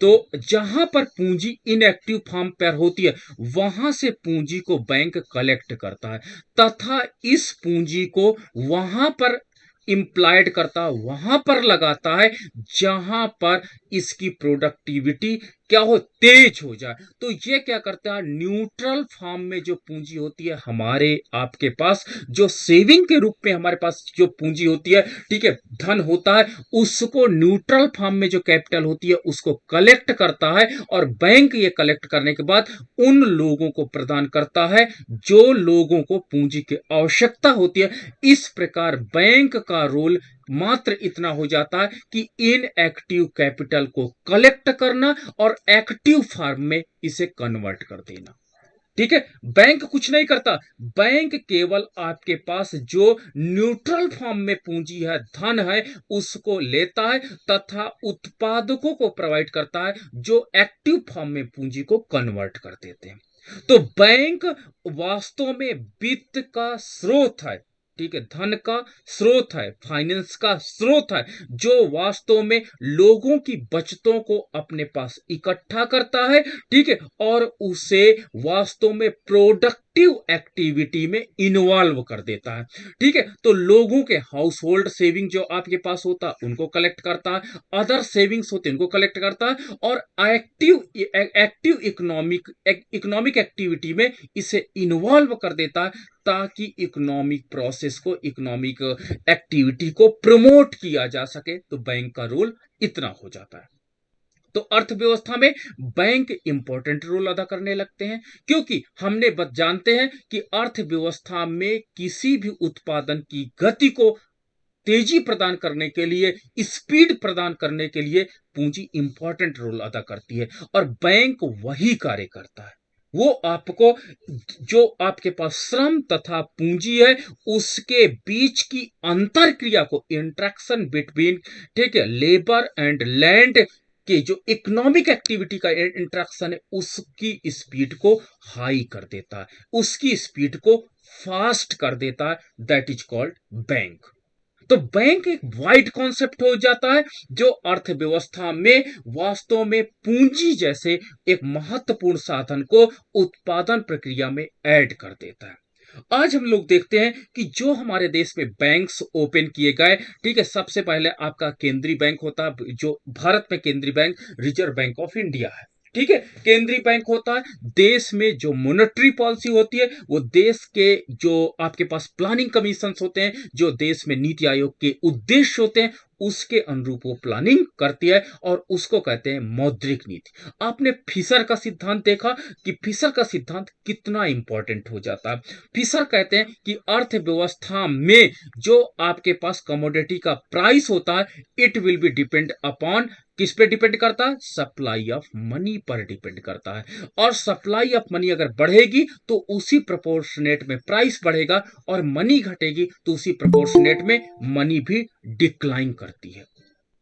तो जहां पर पूंजी इनएक्टिव फॉर्म पर होती है, वहां से पूंजी को बैंक कलेक्ट करता है तथा इस पूंजी को वहां पर इंप्लाइड करता है, वहां पर लगाता है जहां पर इसकी प्रोडक्टिविटी क्या हो, तेज हो जाए। तो ये क्या करता है, न्यूट्रल फॉर्म में जो पूंजी होती है हमारे आपके पास, जो सेविंग के रूप में हमारे पास जो पूंजी होती है, ठीक है, धन होता है, उसको न्यूट्रल फॉर्म में जो कैपिटल होती है उसको कलेक्ट करता है और बैंक ये कलेक्ट करने के बाद उन लोगों को प्रदान करता है जो लोगों को पूंजी की आवश्यकता होती है। इस प्रकार बैंक का रोल मात्र इतना हो जाता है कि इनएक्टिव कैपिटल को कलेक्ट करना और एक्टिव फॉर्म में इसे कन्वर्ट कर देना। ठीक है, बैंक कुछ नहीं करता, बैंक केवल आपके पास जो न्यूट्रल फॉर्म में पूंजी है, धन है, उसको लेता है तथा उत्पादकों को प्रोवाइड करता है जो एक्टिव फॉर्म में पूंजी को कन्वर्ट कर देते हैं। तो बैंक वास्तव में वित्त का स्रोत है, ठीक है, धन का स्रोत है, फाइनेंस का स्रोत है, जो वास्तव में लोगों की बचतों को अपने पास इकट्ठा करता है, ठीक है, और उसे वास्तव में प्रोडक्टिव एक्टिविटी में इन्वॉल्व कर देता है। ठीक है, तो लोगों के हाउस होल्ड सेविंग जो आपके पास होता है उनको कलेक्ट करता है, अदर सेविंग्स होते हैं उनको कलेक्ट करता है और एक्टिव इकोनॉमिक एक्टिविटी में इसे इन्वॉल्व कर देता है ताकि इकोनॉमिक प्रोसेस को, इकोनॉमिक एक्टिविटी को प्रमोट किया जा सके। तो बैंक का रोल इतना हो जाता है। तो अर्थव्यवस्था में बैंक इंपॉर्टेंट रोल अदा करने लगते हैं, क्योंकि हमने बस जानते हैं कि अर्थव्यवस्था में किसी भी उत्पादन की गति को तेजी प्रदान करने के लिए, स्पीड प्रदान करने के लिए पूंजी इंपॉर्टेंट रोल अदा करती है और बैंक वही कार्य करता है। वो आपको, जो आपके पास श्रम तथा पूंजी है उसके बीच की अंतर क्रिया को, इंट्रैक्शन बिटवीन, ठीक है, लेबर एंड लैंड के जो इकोनॉमिक एक्टिविटी का इंट्रैक्शन है उसकी स्पीड को हाई कर देता है, उसकी स्पीड को फास्ट कर देता है। That is called bank. तो बैंक एक वाइड कॉन्सेप्ट हो जाता है जो अर्थव्यवस्था में वास्तव में पूंजी जैसे एक महत्वपूर्ण साधन को उत्पादन प्रक्रिया में ऐड कर देता है। आज हम लोग देखते हैं कि जो हमारे देश में बैंक्स ओपन किए गए, ठीक है, सबसे पहले आपका केंद्रीय बैंक होता है, जो भारत में केंद्रीय bank reserve bank of India है। ठीक है, केंद्रीय बैंक होता है, देश में जो मॉनेटरी पॉलिसी होती है वो देश के, जो आपके पास प्लानिंग कमीशन होते हैं, जो देश में नीति आयोग के उद्देश्य होते हैं उसके अनुरूप वो प्लानिंग करती है और उसको कहते हैं मौद्रिक नीति। आपने फिशर का सिद्धांत देखा कि फिशर का सिद्धांत कितना इंपॉर्टेंट हो जाता है। फिशर कहते हैं कि अर्थव्यवस्था में जो आपके पास कमोडिटी का प्राइस होता है, it will be depend upon, किस पे डिपेंड करता है, सप्लाई ऑफ मनी पर डिपेंड करता है। और सप्लाई ऑफ मनी अगर बढ़ेगी तो उसी प्रोपोर्शनेट में प्राइस बढ़ेगा और मनी घटेगी तो उसी प्रोपोर्शनेट में मनी भी डिक्लाइन करती है।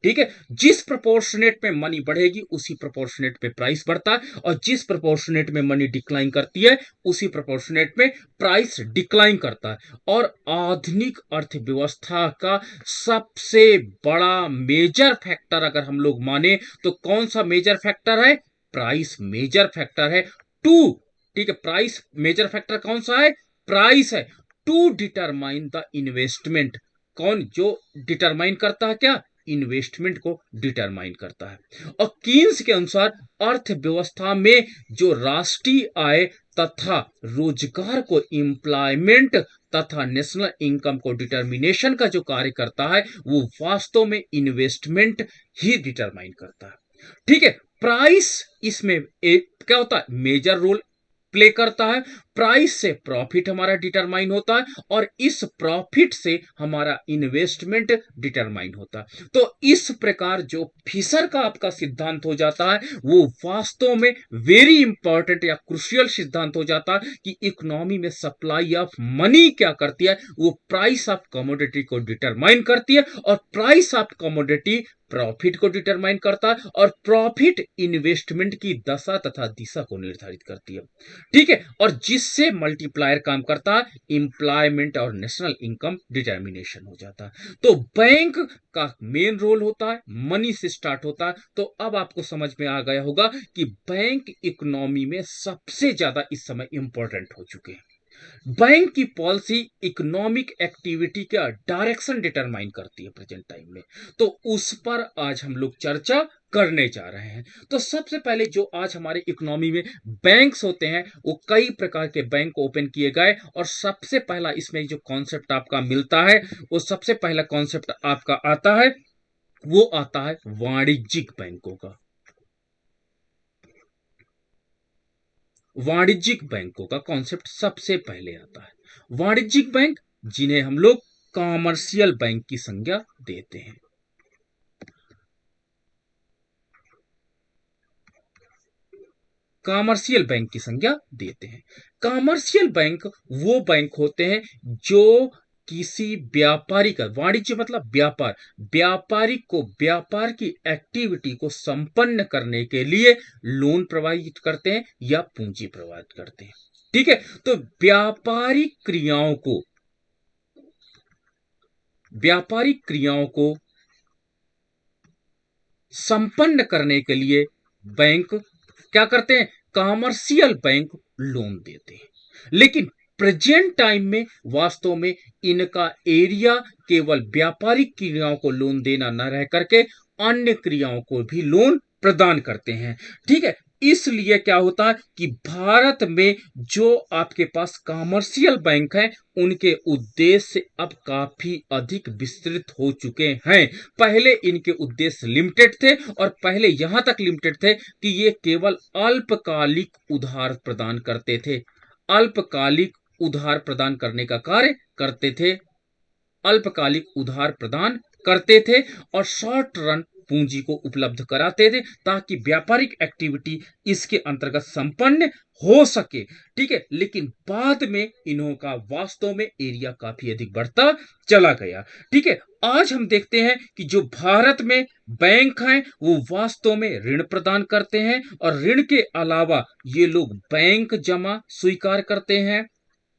ठीक है, जिस प्रोपोर्शनेट में मनी बढ़ेगी उसी प्रोपोर्शनेट में प्राइस बढ़ता है और जिस प्रोपोर्शनेट में मनी डिक्लाइन करती है उसी प्रोपोर्शनेट में प्राइस डिक्लाइन करता है। और आधुनिक अर्थव्यवस्था का सबसे बड़ा मेजर फैक्टर अगर हम लोग माने तो कौन सा मेजर फैक्टर है, प्राइस मेजर फैक्टर है। टू, ठीक है, प्राइस मेजर फैक्टर कौन सा है, प्राइस है, टू डिटरमाइन द इन्वेस्टमेंट। कौन जो डिटरमाइन करता है, क्या, इन्वेस्टमेंट को डिटरमाइन करता है। और कीन्स के अनुसार अर्थव्यवस्था में जो राष्ट्रीय आय तथा रोजगार को, एम्प्लॉयमेंट तथा नेशनल इनकम को डिटर्मिनेशन का जो कार्य करता है वो वास्तव में इन्वेस्टमेंट ही डिटरमाइन करता है। ठीक है, प्राइस इसमें एक क्या होता है, मेजर रोल प्ले करता है। प्राइस से प्रॉफिट हमारा डिटरमाइन होता है और इस प्रॉफिट से हमारा इन्वेस्टमेंट डिटरमाइन होता है। तो इस प्रकार जो फिशर का आपका सिद्धांत हो जाता है वो वास्तव में वेरी इंपॉर्टेंट या क्रुशियल सिद्धांत हो जाता है कि इकोनॉमी में सप्लाई ऑफ मनी क्या करती है, वो प्राइस ऑफ कमोडिटी को डिटरमाइन करती है और प्राइस ऑफ कमोडिटी प्रॉफिट को डिटरमाइन करता है और प्रॉफिट इन्वेस्टमेंट की दशा तथा दिशा को निर्धारित करती है। ठीक है, और जिस इससे मल्टीप्लायर काम करता, एम्प्लॉयमेंट और नेशनल इनकम डिटर्मिनेशन हो जाता। तो बैंक का मेन रोल होता है, मनी से स्टार्ट होता है। तो अब आपको समझ में आ गया होगा कि बैंक इकोनॉमी में सबसे ज्यादा इस समय इंपॉर्टेंट हो चुके हैं। बैंक की पॉलिसी इकोनॉमिक एक्टिविटी का डायरेक्शन डिटरमाइन करती है प्रेजेंट टाइम में। तो उस पर आज हम लोग चर्चा करने जा रहे हैं। तो सबसे पहले जो आज हमारे इकोनॉमी में बैंक्स होते हैं, वो कई प्रकार के बैंक ओपन किए गए, और सबसे पहला इसमें जो कॉन्सेप्ट आपका मिलता है, वो सबसे पहला कॉन्सेप्ट आपका आता है, वो आता है वाणिज्यिक बैंकों का। वाणिज्यिक बैंकों का कॉन्सेप्ट सबसे पहले आता है। वाणिज्यिक बैंक, जिन्हें हम लोग कॉमर्शियल बैंक की संज्ञा देते हैं। कॉमर्शियल बैंक की संज्ञा देते हैं। कॉमर्शियल बैंक वो बैंक होते हैं जो किसी व्यापारी का, वाणिज्य मतलब व्यापार, व्यापारी को व्यापार की एक्टिविटी को संपन्न करने के लिए लोन प्रोवाइड करते हैं या पूंजी प्रोवाइड करते हैं। ठीक है, तो व्यापारिक क्रियाओं को संपन्न करने के लिए बैंक क्या करते हैं, कॉमर्शियल बैंक लोन देते हैं। लेकिन प्रेजेंट टाइम में वास्तव में इनका एरिया केवल व्यापारिक क्रियाओं को लोन देना न रह करके अन्य क्रियाओं को भी लोन प्रदान करते हैं। ठीक है, इसलिए क्या होता है कि भारत में जो आपके पास कॉमर्शियल बैंक हैं, उनके उद्देश्य अब काफी अधिक विस्तृत हो चुके हैं। पहले इनके उद्देश्य लिमिटेड थे, और पहले यहां तक लिमिटेड थे कि ये केवल अल्पकालिक उधार प्रदान करते थे, अल्पकालिक उधार प्रदान करने का कार्य करते थे, अल्पकालिक उधार प्रदान करते थे, और शॉर्ट रन पूंजी को उपलब्ध कराते थे, ताकि व्यापारिक एक्टिविटी इसके अंतर्गत संपन्न हो सके। ठीक है, लेकिन बाद में इन्हों का वास्तव में एरिया काफी अधिक बढ़ता चला गया। ठीक है, आज हम देखते हैं कि जो भारत में बैंक हैं, वो वास्तव में ऋण प्रदान करते हैं, और ऋण के अलावा ये लोग बैंक जमा स्वीकार करते हैं।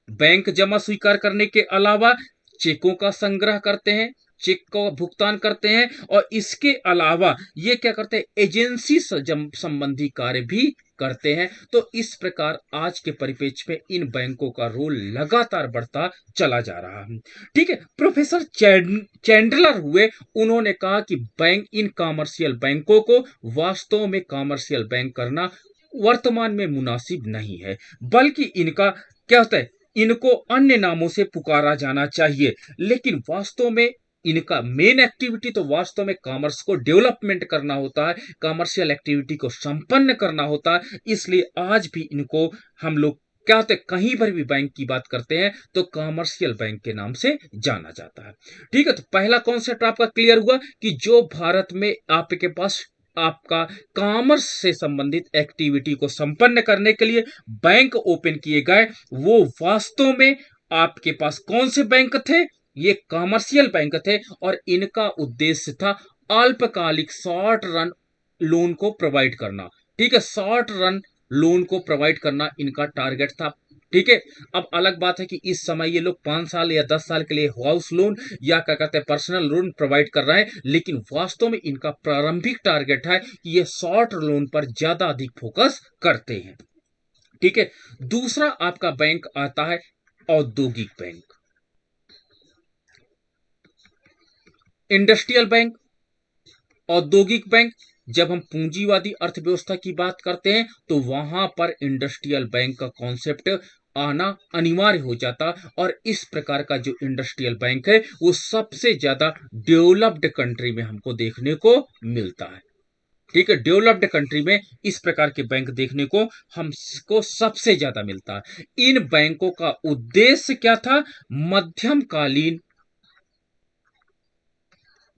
बैंक जमा स्वीकार करने के अलावा चेकों का संग्रह करते हैं, चेक का भुगतान करते हैं, और इसके अलावा ये क्या करते हैं, एजेंसी संबंधी कार्य भी करते हैं। तो इस प्रकार आज के परिप्रेक्ष्य में इन बैंकों का रोल लगातार बढ़ता चला जा रहा है। ठीक है, प्रोफेसर चैंडलर हुए, उन्होंने कहा कि बैंक, इन कॉमर्शियल बैंकों को वास्तव में कॉमर्शियल बैंक करना वर्तमान में मुनासिब नहीं है, बल्कि इनका क्या होता है, इनको अन्य नामों से पुकारा जाना चाहिए। लेकिन वास्तव में इनका मेन एक्टिविटी तो वास्तव में कॉमर्स को डेवलपमेंट करना होता है, कॉमर्शियल एक्टिविटी को संपन्न करना होता है। इसलिए आज भी इनको हम लोग क्या होते हैं, कहीं पर भी बैंक की बात करते हैं तो कॉमर्शियल बैंक के नाम से जाना जाता है। ठीक है, तो पहला कॉन्सेप्ट आपका क्लियर हुआ कि जो भारत में आपके पास आपका कॉमर्स से संबंधित एक्टिविटी को संपन्न करने के लिए बैंक ओपन किए गए, वो वास्तव में आपके पास कौन से बैंक थे, ये कॉमर्शियल बैंक थे, और इनका उद्देश्य था अल्पकालिक शॉर्ट रन लोन को प्रोवाइड करना। ठीक है, शॉर्ट रन लोन को प्रोवाइड करना इनका टारगेट था। ठीक है, अब अलग बात है कि इस समय ये लोग 5 साल या 10 साल के लिए हाउस लोन या क्या कहते हैं पर्सनल लोन प्रोवाइड कर रहे हैं, लेकिन वास्तव में इनका प्रारंभिक टारगेट है कि ये शॉर्ट लोन पर ज्यादा अधिक फोकस करते हैं। ठीक है, दूसरा आपका बैंक आता है औद्योगिक बैंक, इंडस्ट्रियल बैंक, औद्योगिक बैंक। जब हम पूंजीवादी अर्थव्यवस्था की बात करते हैं तो वहां पर इंडस्ट्रियल बैंक का कॉन्सेप्ट आना अनिवार्य हो जाता, और इस प्रकार का जो इंडस्ट्रियल बैंक है वो सबसे ज्यादा डेवलप्ड कंट्री में हमको देखने को मिलता है। ठीक है, डेवलप्ड कंट्री में इस प्रकार के बैंक देखने को हमको सबसे ज्यादा मिलता है। इन बैंकों का उद्देश्य क्या था, मध्यमकालीन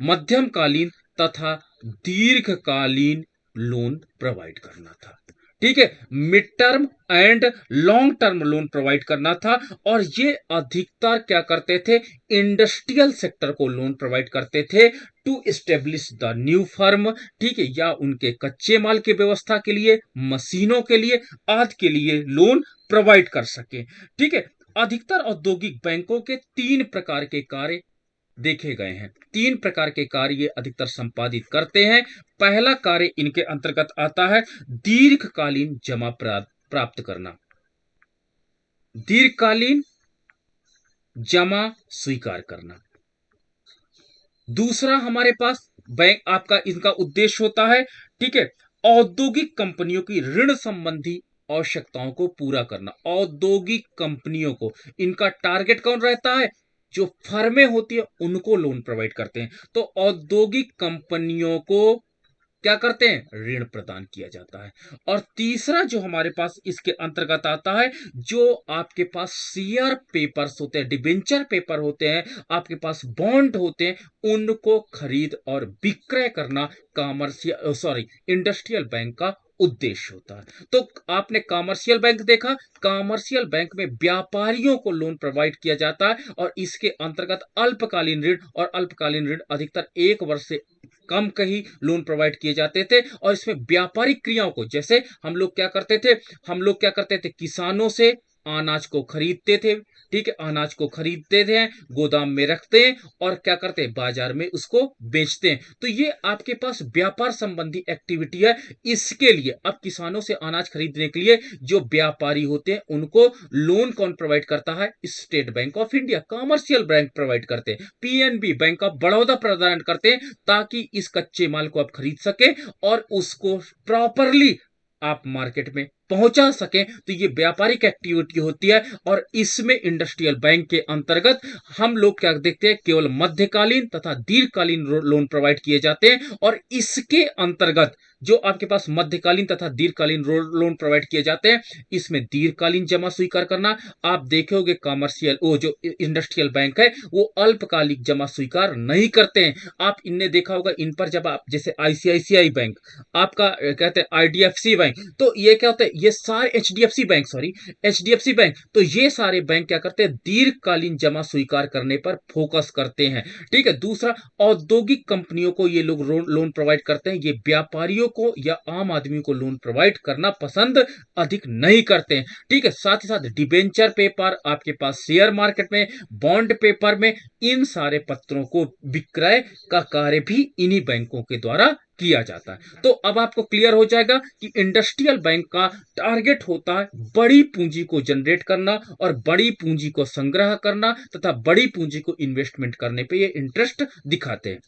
मध्यमकालीन तथा दीर्घकालीन लोन प्रोवाइड करना था। ठीक है, mid term and long term loan provide करना था। और ये अधिकतर क्या करते थे, इंडस्ट्रियल सेक्टर को लोन प्रोवाइड करते थे to establish the new firm, ठीक है, या उनके कच्चे माल की व्यवस्था के लिए, मशीनों के लिए, आदि के लिए लोन प्रोवाइड कर सके। ठीक है, अधिकतर औद्योगिक बैंकों के तीन प्रकार के कार्य देखे गए हैं। तीन प्रकार के कार्य ये अधिकतर संपादित करते हैं। पहला कार्य इनके अंतर्गत आता है दीर्घकालीन जमा प्राप्त करना, दीर्घकालीन जमा स्वीकार करना। दूसरा हमारे पास बैंक आपका इनका उद्देश्य होता है, ठीक है, औद्योगिक कंपनियों की ऋण संबंधी आवश्यकताओं को पूरा करना। औद्योगिक कंपनियों को इनका टारगेट कौन रहता है, जो फर्में होती है उनको लोन प्रोवाइड करते हैं। तो औद्योगिक कंपनियों को क्या करते हैं, ऋण प्रदान किया जाता है। और तीसरा जो हमारे पास इसके अंतर्गत आता है, जो आपके पास शेयर पेपर्स होते हैं, डिबेंचर पेपर होते हैं, आपके पास बॉन्ड होते हैं, उनको खरीद और विक्रय करना कॉमर्शियल सॉरी इंडस्ट्रियल बैंक का उद्देश्य होता है। तो आपने कॉमर्शियल बैंक देखा, कॉमर्शियल बैंक में व्यापारियों को लोन प्रोवाइड किया जाता है और इसके अंतर्गत अल्पकालीन ऋण और अल्पकालीन ऋण अधिकतर 1 वर्ष से कम का ही लोन प्रोवाइड किए जाते थे। और इसमें व्यापारिक क्रियाओं को, जैसे हम लोग क्या करते थे, किसानों से अनाज को खरीदते थे, ठीक है, अनाज को खरीदते थे, गोदाम में रखते हैं और क्या करते हैं, बाजार में उसको बेचते हैं। तो ये आपके पास व्यापार संबंधी एक्टिविटी है। इसके लिए अब किसानों से अनाज खरीदने के लिए जो व्यापारी होते हैं उनको लोन कौन प्रोवाइड करता है, state bank of India, commercial bank provide करते हैं, पीएनबी बैंक ऑफ बड़ौदा प्रदान करते हैं, ताकि इस कच्चे माल को आप खरीद सके और उसको प्रॉपरली आप मार्केट में पहुंचा सकें। तो ये व्यापारिक एक्टिविटी होती है। और इसमें इंडस्ट्रियल बैंक के अंतर्गत हम लोग क्या देखते हैं, केवल मध्यकालीन तथा दीर्घकालीन लोन प्रोवाइड किए जाते हैं। और इसके अंतर्गत जो आपके पास मध्यकालीन तथा दीर्घकालीन लोन प्रोवाइड किए जाते हैं, इसमें दीर्घकालीन जमा स्वीकार करना। आप देखोगे कॉमर्शियल वो जो इंडस्ट्रियल बैंक है वो अल्पकालिक जमा स्वीकार नहीं करते हैं। आप इनने देखा होगा, इन पर जब आप जैसे आईसीआईसीआई बैंक, आपका कहते हैं आईडीएफसी बैंक, तो ये क्या होता है, ये सारे एचडीएफसी बैंक, तो ये सारे बैंक क्या करते हैं, दीर्घकालीन जमा स्वीकार करने पर फोकस करते हैं। ठीक है, दूसरा, औद्योगिक कंपनियों को ये लोग लोन प्रोवाइड करते हैं, ये व्यापारियों को या आम आदमी को लोन प्रोवाइड करना पसंद अधिक नहीं करते हैं। ठीक है, साथ ही साथ डिबेंचर पेपर आपके पास शेयर मार्केट में, बॉन्ड पेपर में, इन सारे पत्रों को विक्रय का कार्य भी इन्हीं बैंकों के द्वारा किया जाता है। तो अब आपको क्लियर हो जाएगा कि इंडस्ट्रियल बैंक का टारगेट होता है बड़ी पूंजी को जनरेट करना और बड़ी पूंजी को संग्रह करना तथा बड़ी पूंजी को इन्वेस्टमेंट करने पे ये इंटरेस्ट दिखाते हैं।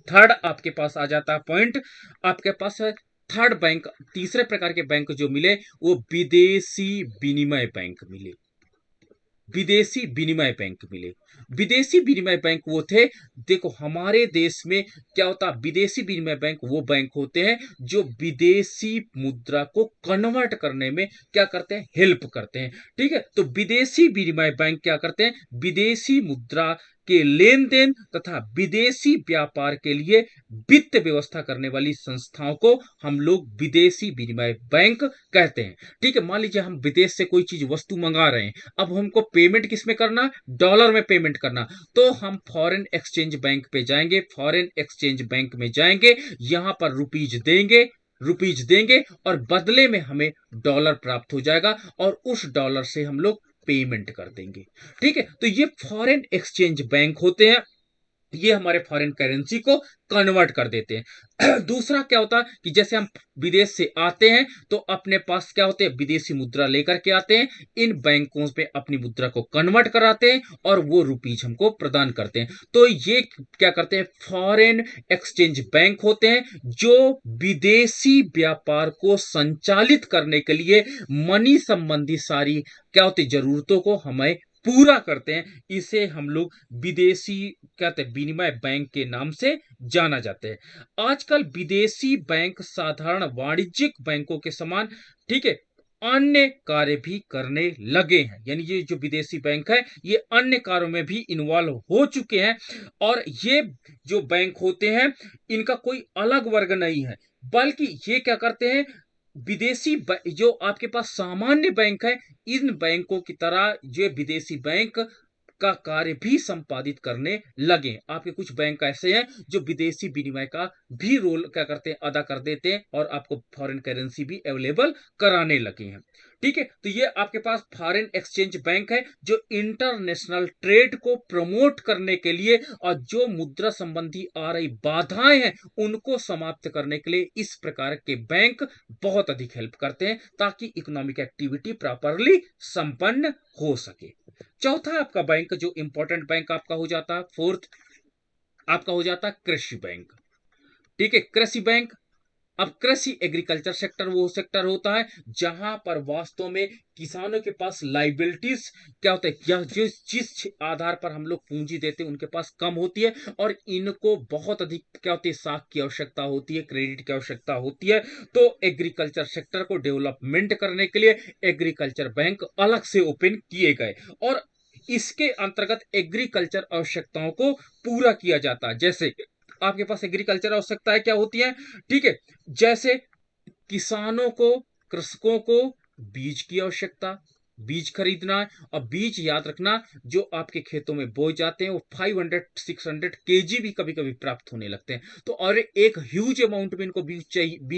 थर्ड आपके पास आ जाता है पॉइंट, आपके पास है थर्ड बैंक, तीसरे प्रकार के बैंक जो मिले वो विदेशी विनिमय बैंक मिले। विदेशी विनिमय बैंक मिले। विदेशी विनिमय बैंक वो थे, देखो हमारे देश में क्या होता है, विदेशी विनिमय बैंक वो बैंक होते हैं जो विदेशी मुद्रा को कन्वर्ट करने में क्या करते हैं, हेल्प करते हैं। ठीक है, तो विदेशी विनिमय बैंक क्या करते हैं, विदेशी मुद्रा के लेन देन तथा विदेशी व्यापार के लिए वित्त व्यवस्था करने वाली संस्थाओं को हम लोग विदेशी विनिमय बैंक कहते हैं। ठीक है, मान लीजिए हम विदेश से कोई चीज वस्तु मंगा रहे हैं, अब हमको पेमेंट किस में करना, डॉलर में पेमेंट करना, तो हम फॉरेन एक्सचेंज बैंक पे जाएंगे, फॉरेन एक्सचेंज बैंक में जाएंगे, यहां पर रुपीज देंगे और बदले में हमें डॉलर प्राप्त हो जाएगा और उस डॉलर से हम लोग पेमेंट कर देंगे। ठीक है, तो ये फॉरेन एक्सचेंज बैंक होते हैं, ये हमारे फॉरेन करेंसी को कन्वर्ट कर देते हैं। दूसरा क्या होता है कि जैसे हम विदेश से आते हैं तो अपने पास क्या होते हैं, विदेशी मुद्रा लेकर के आते हैं, इन बैंकों पे अपनी मुद्रा को कन्वर्ट कराते हैं और वो रुपीज हमको प्रदान करते हैं। तो ये क्या करते हैं, फॉरेन एक्सचेंज बैंक होते हैं जो विदेशी व्यापार को संचालित करने के लिए मनी संबंधी सारी क्या होती जरूरतों को हमें पूरा करते हैं। इसे हम लोग विदेशी कहते हैं विनिमय बैंक के नाम से जाना जाता है। आजकल विदेशी बैंक साधारण वाणिज्यिक बैंकों के समान, ठीक है, अन्य कार्य भी करने लगे हैं। यानी ये जो विदेशी बैंक है ये अन्य कार्यों में भी इन्वॉल्व हो चुके हैं। और ये जो बैंक होते हैं इनका कोई अलग वर्ग नहीं है, बल्कि ये क्या करते हैं, विदेशी जो आपके पास सामान्य बैंक है, इन बैंकों की तरह जो विदेशी बैंक का कार्य भी संपादित करने लगे। आपके कुछ बैंक ऐसे हैं जो विदेशी विनिमय का भी रोल क्या करते हैं, अदा कर देते हैं, और आपको फॉरेन करेंसी भी अवेलेबल कराने लगे हैं। ठीक है, तो ये आपके पास फॉरेन एक्सचेंज बैंक है जो इंटरनेशनल ट्रेड को प्रमोट करने के लिए और जो मुद्रा संबंधी आ रही बाधाएं हैं उनको समाप्त करने के लिए इस प्रकार के बैंक बहुत अधिक हेल्प करते हैं ताकि इकोनॉमिक एक्टिविटी प्रॉपरली संपन्न हो सके। चौथा आपका बैंक जो इंपॉर्टेंट बैंक आपका हो जाता है, फोर्थ आपका हो जाता है कृषि बैंक। ठीक है, कृषि बैंक। अब कृषि एग्रीकल्चर सेक्टर वो सेक्टर होता है जहां पर वास्तव में किसानों के पास लाइबिलिटीज क्या होता है, या जिस आधार पर हम लोग पूंजी देते हैं उनके पास कम होती है, और इनको बहुत अधिक क्या होती है, साख की आवश्यकता होती है, क्रेडिट की आवश्यकता होती है। तो एग्रीकल्चर सेक्टर को डेवलपमेंट करने के लिए एग्रीकल्चर बैंक अलग से ओपन किए गए, और इसके अंतर्गत एग्रीकल्चर आवश्यकताओं को पूरा किया जाता है। जैसे आपके पास एग्रीकल्चर आवश्यकताएं क्या होती है, ठीक है, जैसे किसानों को, कृषकों को बीज की आवश्यकता, बीज खरीदना है, और बीज याद रखना जो आपके खेतों में बोए जाते हैं वो 500-600 केजी भी कभी कभी प्राप्त होने लगते हैं। तो और एक ह्यूज अमाउंट में इनको बीज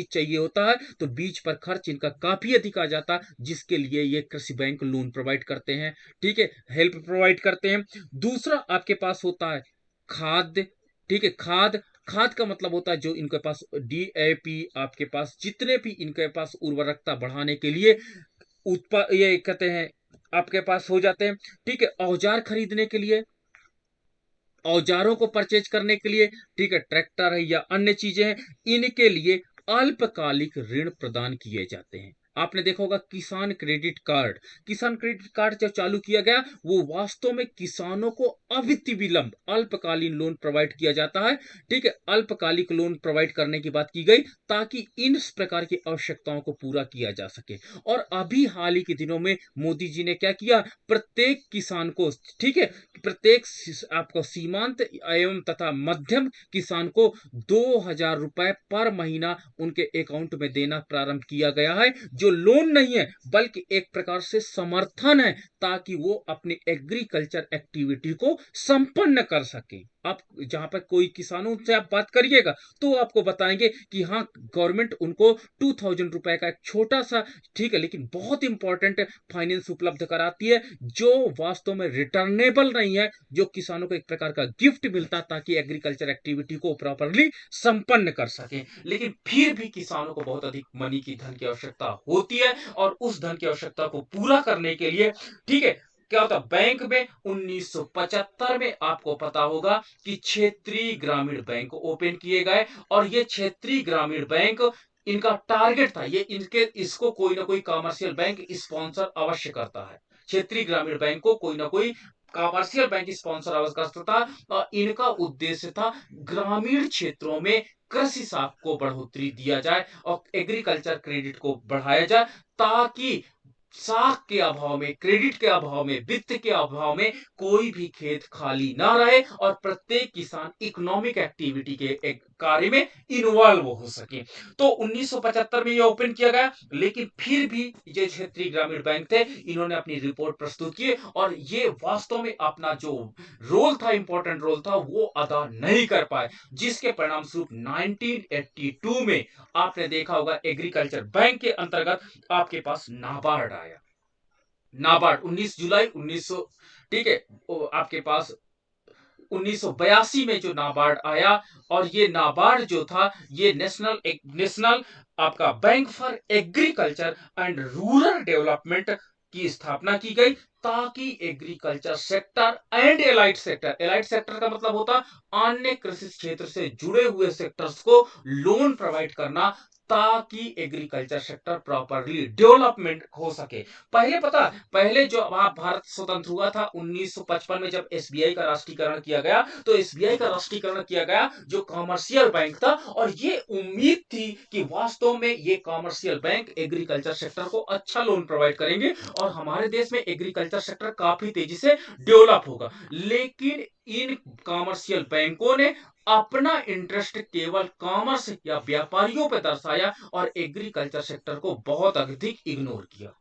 चाहिए होता है, तो बीज पर खर्च इनका काफी अधिक आ जाता है, जिसके लिए ये कृषि बैंक लोन प्रोवाइड करते हैं। ठीक है, हेल्प प्रोवाइड करते हैं। दूसरा आपके पास होता है खाद्य। ठीक है, खाद, खाद का मतलब होता है जो इनके पास डीएपी, आपके पास जितने भी इनके पास उर्वरकता बढ़ाने के लिए ये कहते हैं आपके पास हो जाते हैं। ठीक है, औजार खरीदने के लिए, औजारों को परचेज करने के लिए, ठीक है, ट्रैक्टर है या अन्य चीजें हैं, इनके लिए अल्पकालिक ऋण प्रदान किए जाते हैं। आपने देखा होगा किसान क्रेडिट कार्ड, किसान क्रेडिट कार्ड जब चालू किया गया वो वास्तव में किसानों को अविधि विलंब अल्पकालीन लोन प्रोवाइड किया जाता है। ठीक है, अल्पकालिक लोन प्रोवाइड करने की बात की गई ताकि इन प्रकार की आवश्यकताओं को पूरा किया जा सके। और अभी हाल ही के दिनों में मोदी जी ने क्या किया, प्रत्येक किसान को, ठीक है, प्रत्येक आपको सीमांत एवं तथा मध्यम किसान को 2,000 रुपए पर महीना उनके अकाउंट में देना प्रारंभ किया गया है, जो लोन नहीं है बल्कि एक प्रकार से समर्थन है ताकि वो अपनी एग्रीकल्चर एक्टिविटी को संपन्न कर सके। आप जहां पर कोई किसानों से आप बात करिएगा तो आपको बताएंगे कि हाँ, गवर्नमेंट उनको 2,000 रुपए का एक छोटा सा, ठीक है, लेकिन बहुत इंपॉर्टेंट फाइनेंस उपलब्ध कराती है, जो वास्तव में रिटर्नेबल नहीं है, जो किसानों को एक प्रकार का गिफ्ट मिलता ताकि एग्रीकल्चर एक्टिविटी को प्रॉपरली संपन्न कर सके। लेकिन फिर भी किसानों को बहुत अधिक मनी की, धन की आवश्यकता होती है, और उस धन की आवश्यकता को पूरा करने के लिए, ठीक है, क्या होता, बैंक में 1975 में आपको पता होगा कि क्षेत्रीय ग्रामीण बैंक ओपन किए गए, और ये क्षेत्रीय ग्रामीण बैंक, इनका टारगेट था, ये इनके इसको कोई ना कोई कमर्शियल बैंक स्पॉन्सर अवश्य करता है। क्षेत्रीय ग्रामीण बैंक को कोई ना कोई कमर्शियल बैंक स्पॉन्सर अवश्य करता था, और इनका उद्देश्य था ग्रामीण क्षेत्रों में कृषि साख को बढ़ोतरी दिया जाए और एग्रीकल्चर क्रेडिट को बढ़ाया जाए, ताकि साख के अभाव में, क्रेडिट के अभाव में, वित्त के अभाव में कोई भी खेत खाली ना रहे, और प्रत्येक किसान इकोनॉमिक एक्टिविटी के एक कार्य में इन्वॉल्व हो सके। तो 1975 में यह ओपन किया गया, लेकिन फिर भी ये क्षेत्रीय ग्रामीण बैंक थे, इन्होंने अपनी रिपोर्ट प्रस्तुत की, और ये वास्तव में अपना जो रोल था, इंपॉर्टेंट रोल था, वो अदा नहीं कर पाए, जिसके परिणाम स्वरूप 1982 में आपने देखा होगा एग्रीकल्चर बैंक के अंतर्गत आपके पास नाबार्ड आया। नाबार्ड 19 जुलाई 1900, ठीक है, आपके पास 1982 में जो नाबार्ड आया, और ये नाबार्ड जो था ये नेशनल आपका bank for agriculture and rural development की स्थापना की गई, ताकि agriculture sector and allied sector का मतलब होता अन्य कृषि क्षेत्र से जुड़े हुए सेक्टर्स को लोन प्रोवाइड करना, ताकि एग्रीकल्चर सेक्टर प्रॉपरली डेवलपमेंट हो सके। पहले पता, पहले जो भारत स्वतंत्र हुआ था 1955 में, जब एसबीआई का राष्ट्रीयकरण किया गया, तो एसबीआई का राष्ट्रीयकरण किया गया जो कमर्शियल बैंक था, और ये उम्मीद थी कि वास्तव में ये कमर्शियल बैंक एग्रीकल्चर सेक्टर को अच्छा लोन प्रोवाइड करेंगे और हमारे देश में एग्रीकल्चर सेक्टर काफी तेजी से डेवलप होगा। लेकिन इन कमर्शियल बैंकों ने अपना इंटरेस्ट केवल कॉमर्स या व्यापारियों पर दर्शाया और एग्रीकल्चर सेक्टर को बहुत अधिक इग्नोर किया।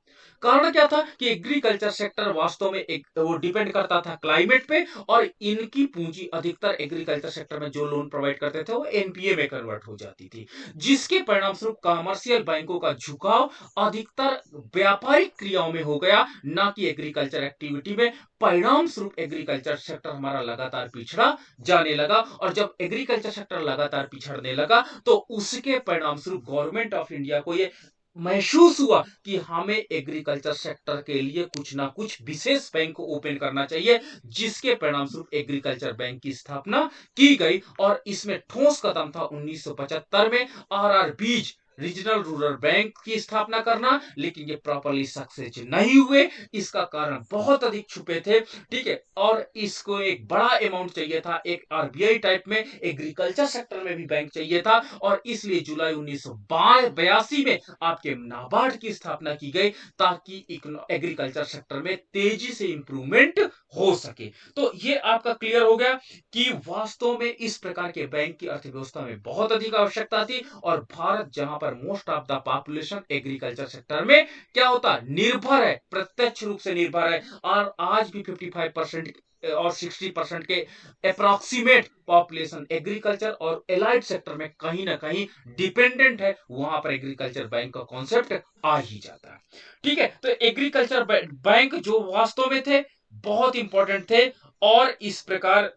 कारण क्या था कि एग्रीकल्चर सेक्टर वास्तव में एक वो डिपेंड करता था क्लाइमेट पे, और इनकी पूंजी अधिकतर एग्रीकल्चर सेक्टर में जो लोन प्रोवाइड करते थे वो एनपीए में कन्वर्ट हो जाती थी, जिसके परिणाम स्वरूप कमर्शियल बैंकों का झुकाव अधिकतर व्यापारिक क्रियाओं में हो गया, ना कि एग्रीकल्चर एक्टिविटी में। परिणाम स्वरूप एग्रीकल्चर सेक्टर हमारा लगातार पिछड़ा जाने लगा, और जब एग्रीकल्चर सेक्टर लगातार पिछड़ने लगा तो उसके परिणाम स्वरूप गवर्नमेंट ऑफ इंडिया को ये महसूस हुआ कि हमें एग्रीकल्चर सेक्टर के लिए कुछ ना कुछ विशेष बैंक ओपन करना चाहिए, जिसके परिणाम स्वरूप एग्रीकल्चर बैंक की स्थापना की गई। और इसमें ठोस कदम था 1975 में आरआर बीज रीजनल रूरल बैंक की स्थापना करना, लेकिन ये प्रॉपरली सक्सेस नहीं हुए। इसका कारण बहुत अधिक छुपे थे, ठीक है। और इसको एक बड़ा अमाउंट चाहिए था, एक आरबीआई टाइप में एग्रीकल्चर सेक्टर में भी बैंक चाहिए था, और इसलिए जुलाई 1982 में आपके नाबार्ड की स्थापना की गई, ताकि एग्रीकल्चर सेक्टर में तेजी से इंप्रूवमेंट हो सके। तो ये आपका क्लियर हो गया कि वास्तव में इस प्रकार के बैंक की अर्थव्यवस्था में बहुत अधिक आवश्यकता थी, और भारत जहां पर most of the population agriculture sector में क्या होता निर्भर है, प्रत्यक्ष रूप से निर्भर है, और आज भी 55% और 60% के अप्रोक्सीमेट पॉपुलेशन एग्रीकल्चर और एलाइड सेक्टर में कहीं ना कहीं डिपेंडेंट है, वहां पर एग्रीकल्चर बैंक का कॉन्सेप्ट आ ही जाता है। ठीक है, तो एग्रीकल्चर बैंक जो वास्तव में थे बहुत इंपॉर्टेंट थे, और इस प्रकार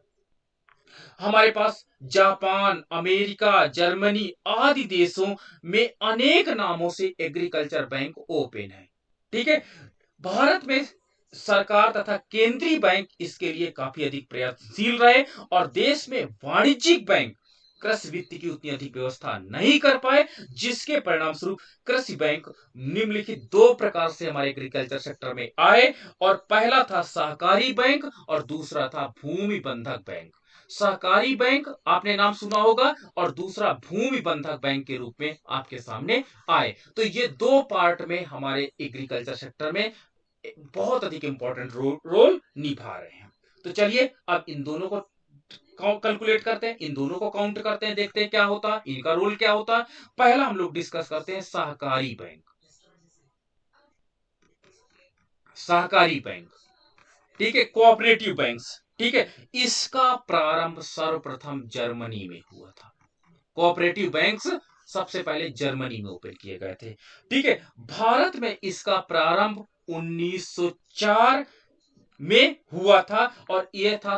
हमारे पास जापान, अमेरिका, जर्मनी आदि देशों में अनेक नामों से एग्रीकल्चर बैंक ओपन है। ठीक है, भारत में सरकार तथा केंद्रीय बैंक इसके लिए काफी अधिक प्रयत्नशील रहे, और देश में वाणिज्यिक बैंक कृषि वित्त की उतनी अधिक व्यवस्था नहीं कर पाए, जिसके परिणाम स्वरूप कृषि बैंक निम्नलिखित दो प्रकार से हमारे एग्रीकल्चर सेक्टर में आए, और पहला था सहकारी बैंक और दूसरा था भूमि बंधक बैंक। सहकारी बैंक आपने नाम सुना होगा, और दूसरा भूमि बंधक बैंक के रूप में आपके सामने आए। तो ये दो पार्ट में हमारे एग्रीकल्चर सेक्टर में बहुत अधिक इंपॉर्टेंट रोल निभा रहे हैं। तो चलिए अब इन दोनों को कैलकुलेट करते हैं, इन दोनों को काउंट करते हैं, देखते हैं क्या होता है, इनका रोल क्या होता है। पहला हम लोग डिस्कस करते हैं सहकारी बैंक। सहकारी बैंक, ठीक है, कोऑपरेटिव बैंक्स। ठीक है, इसका प्रारंभ सर्वप्रथम जर्मनी में हुआ था। कोऑपरेटिव बैंक्स सबसे पहले जर्मनी में ओपन किए गए थे। ठीक है, भारत में इसका प्रारंभ 1904 में हुआ था, और यह था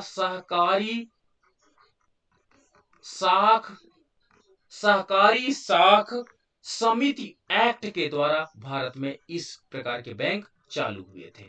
साख सहकारी साख समिति एक्ट के द्वारा भारत में इस प्रकार के बैंक चालू हुए थे।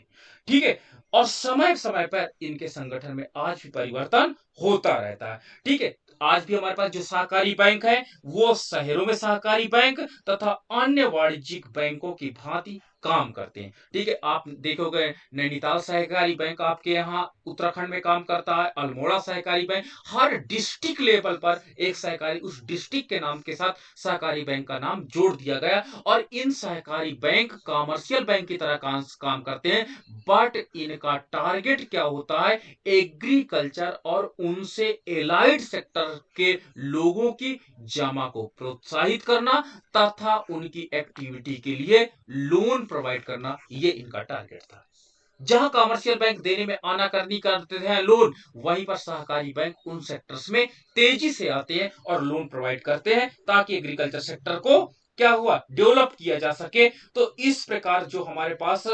ठीक है, और समय समय पर इनके संगठन में आज भी परिवर्तन होता रहता है। ठीक है, आज भी हमारे पास जो सहकारी बैंक है वो शहरों में सहकारी बैंक तथा अन्य वाणिज्यिक बैंकों की भांति काम करते हैं। ठीक है, आप देखोगे नैनीताल सहकारी बैंक आपके यहाँ उत्तराखंड में काम करता है, अल्मोड़ा सहकारी बैंक, हर डिस्ट्रिक्ट लेवल पर एक सहकारी उस डिस्ट्रिक्ट के नाम के साथ सहकारी बैंक का नाम जोड़ दिया गया, और इन सहकारी बैंक कॉमर्शियल बैंक की तरह काम करते हैं, बट इनका टारगेट क्या होता है, एग्रीकल्चर और उनसे एलाइड सेक्टर के लोगों की जमा को प्रोत्साहित करना तथा उनकी एक्टिविटी के लिए लोन प्रोवाइड करना, ये इनका टारगेट था। जहां कमर्शियल बैंक देने में आनाकानी करते हैं लोन, वहीं पर सहकारी बैंक उन सेक्टर्स में तेजी से आते हैं और लोन प्रोवाइड करते हैं, ताकि एग्रीकल्चर सेक्टर को क्या हुआ डेवलप किया जा सके। तो इस प्रकार जो हमारे पास